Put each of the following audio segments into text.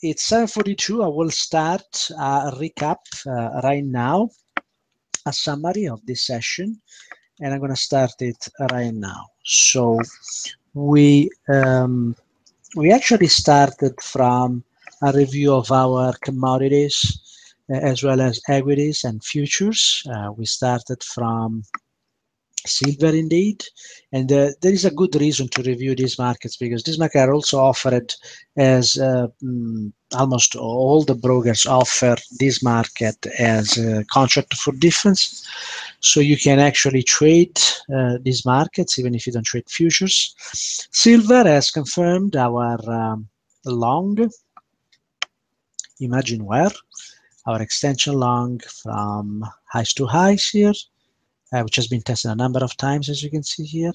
It's 7:42. I will start a recap right now, a summary of this session, and I'm going to start it right now. So we actually started from a review of our commodities as well as equities and futures. We started from silver indeed, and there is a good reason to review these markets, because these markets are also offered as almost all the brokers offer this market as a contract for difference, so you can actually trade these markets even if you don't trade futures. Silver has confirmed our long, imagine where, our extension long from highs to highs here, which has been tested a number of times, as you can see here.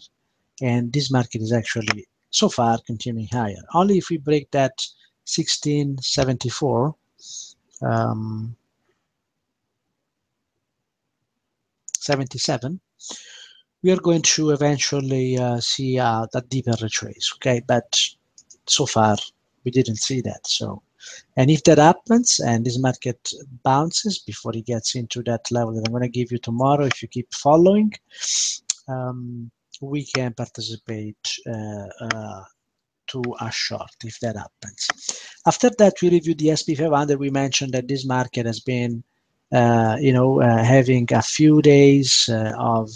And this market is actually, so far, continuing higher. Only if we break that 1674, 77, we are going to eventually see that deeper retrace, okay? But so far, we didn't see that. So, and if that happens and this market bounces before it gets into that level that I'm going to give you tomorrow, if you keep following, we can participate to a short if that happens. After that, we reviewed the SP 500. We mentioned that this market has been, having a few days of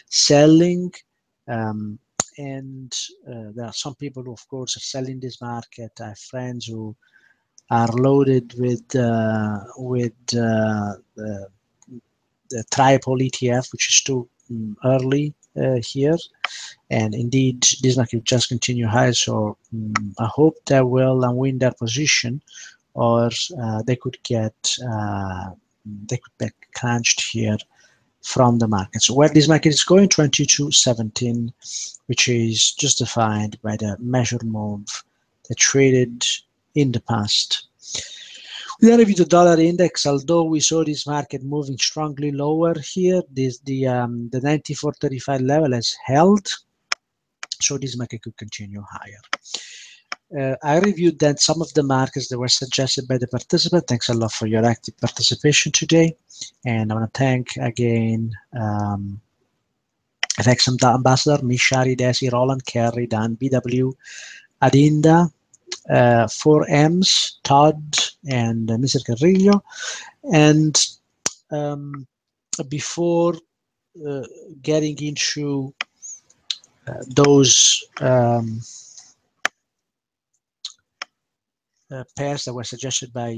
selling. And there are some people who, of course, are selling this market. I have friends who are loaded with the triple ETF, which is too early here. And indeed, this market will just continue high. So I hope they will win their position, or they could get crunched here from the market. So where this market is going, 22.17, which is justified by the measure move that traded in the past. We then review the dollar index. Although we saw this market moving strongly lower here, the 94.35 level has held, so this market could continue higher. I reviewed then some of the markets that were suggested by the participant. Thanks a lot for your active participation today. And I want to thank again FX Ambassador, Mishari, Desi, Roland, Kerry, Dan, BW, Adinda, 4Ms, Todd, and Mr. Carrillo. And before getting into those pairs that were suggested by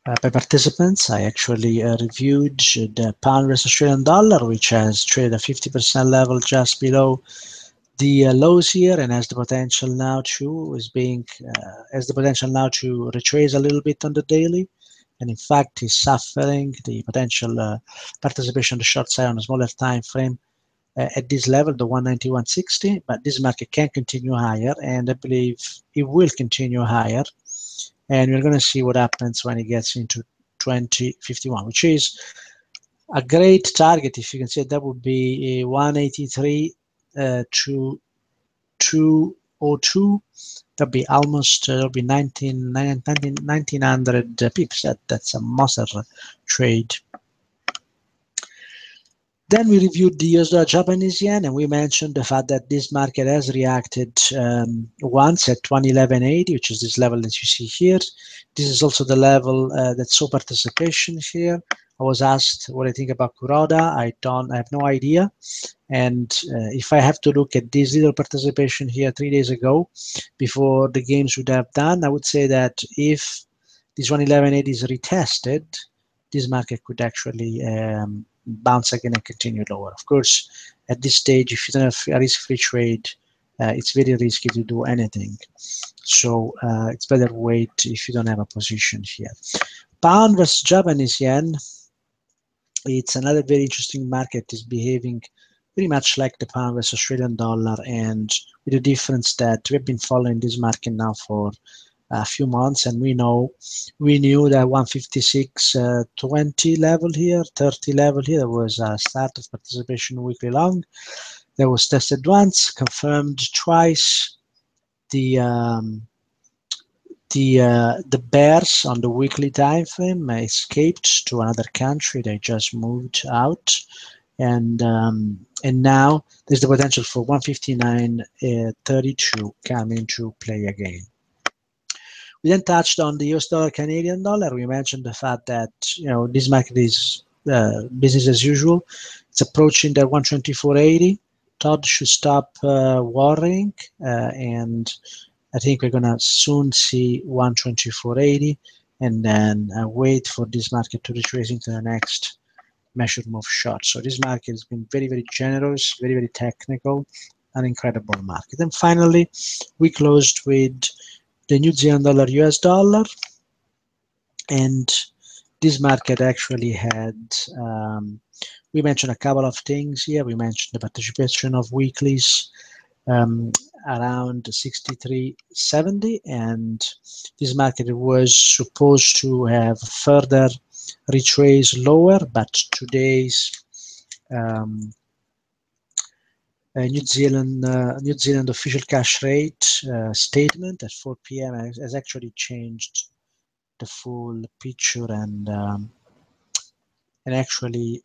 participants, I actually reviewed the pound versus Australian dollar, which has traded a 50% level just below the lows here, and has the potential now to retrace a little bit on the daily, and in fact is suffering the potential participation on the short side on a smaller time frame at this level, the 191.60. But this market can continue higher, and I believe it will continue higher. And we're going to see what happens when it gets into 2051, which is a great target. If you can see it, that would be 183 to 202. That'll be almost, that'll be 1900 pips. That's a monster trade. Then we reviewed the US dollar Japanese yen, and we mentioned the fact that this market has reacted once at 111.80, which is this level that you see here. This is also the level that saw participation here. I was asked what I think about Kuroda. I have no idea. And if I have to look at this little participation here 3 days ago, before the games would have done, I would say that if this 111.80 is retested, this market could actually bounce again and continue lower. Of course, at this stage, if you don't have a risk-free trade, it's very risky to do anything. So it's better wait if you don't have a position here. Pound versus Japanese yen, it's another very interesting market. It's behaving pretty much like the pound versus Australian dollar, and with the difference that we've been following this market now for a few months, and we knew that 156.20 level here, 30 level here, there was a start of participation weekly long. That was tested once, confirmed twice, the bears on the weekly time frame escaped to another country. They just moved out, and now there's the potential for 159.32 come into play again. We then touched on the US dollar, Canadian dollar. We mentioned the fact that this market is business as usual. It's approaching the 124.80. Todd should stop worrying, and I think we're gonna soon see 124.80, and then wait for this market to retrace into the next measured move short. So this market has been very, very generous, very, very technical, an incredible market. And finally, we closed with the New Zealand dollar, US dollar, and this market actually had, we mentioned a couple of things here. We mentioned the participation of weeklies around 63.70, and this market was supposed to have further retrace lower, but today's New Zealand official cash rate statement at 4 p.m. has actually changed the full picture, and actually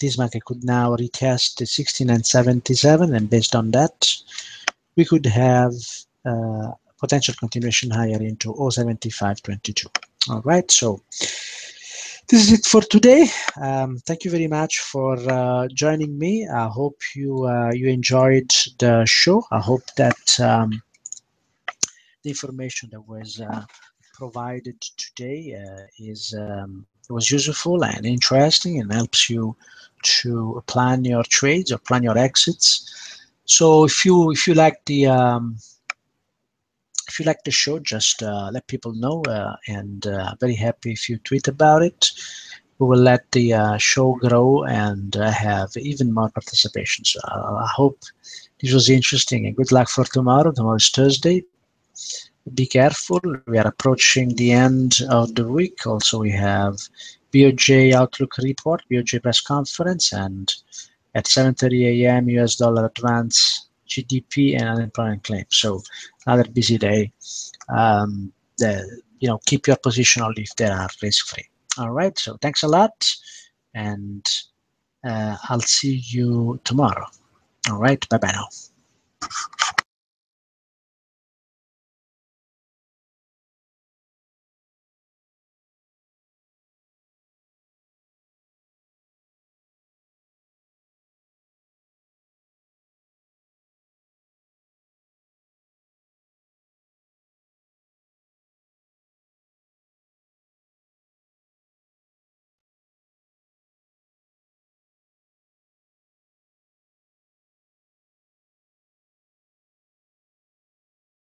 this market could now retest the 69.77, and based on that we could have potential continuation higher into 0.7522. All right, so this is it for today. Thank you very much for joining me. I hope you enjoyed the show. I hope that the information that was provided today was useful and interesting, and helps you to plan your trades or plan your exits. So if you like the show, just let people know, and very happy if you tweet about it. We will let the show grow and have even more participation. So I hope this was interesting, and good luck for tomorrow. Tomorrow is Thursday. Be careful. We are approaching the end of the week. Also, we have BOJ Outlook report, BOJ press conference, and at 7:30 a.m. US dollar advance, GDP, and unemployment claims. So another busy day. Keep your position only if they are risk-free. All right. So thanks a lot, and I'll see you tomorrow. All right. Bye-bye now.